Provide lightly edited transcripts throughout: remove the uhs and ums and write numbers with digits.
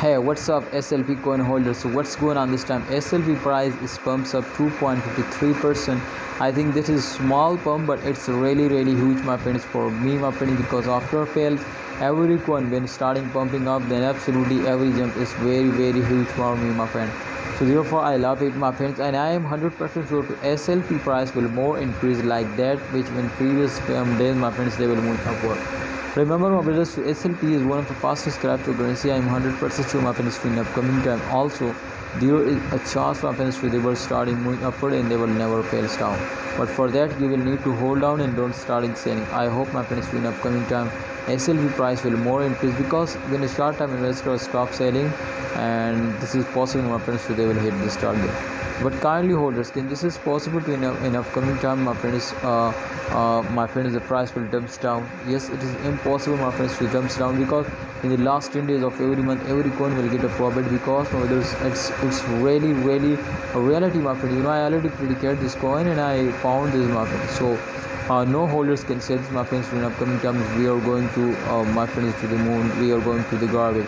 Hey, what's up SLP coin holders? So what's going on this time? SLP price is pumps up 2.53%. I think this is small pump, but it's really huge, my friends, for me, my friends, because after fails every coin when starting pumping up, then absolutely every jump is very huge for me, my friend. So therefore I love it, my friends, and I am 100% sure to SLP price will more increase like that, which in previous days, my friends, they will move upward. Remember, my brothers, SLP is one of the fastest cryptocurrency. I am 100% sure, my friends, in upcoming time. Also, there is a chance, my friends, they will starting moving upward and they will never fail down. But for that, you will need to hold down and don't start selling. I hope, my friends, in upcoming time, SLP price will more increase, because when a short-term investor stop selling, and this is possible, my friends, they will hit this target. But kindly holders, can this is possible to in upcoming time, my friends? My friends, the price will dumps down. Yes, it is impossible, my friends, to dumps down, because in the last 10 days of every month every coin will get a profit, because it's really a reality, my friends. I already predicted this coin and I found this, my friends. So no holders can say this, my friends. In upcoming times we are going to my friends, to the moon, we are going to the garbage.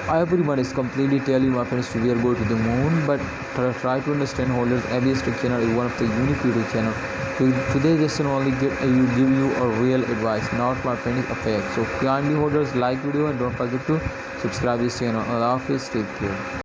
Everyone is completely telling you, my friends, we are going to the moon, but try to understand, holders, every stock channel is one of the unique YouTube channel. Today just only give you a real advice, not, my friends, a fake. So kindly holders, like video and don't forget to subscribe this channel. Allah Hafiz, take care.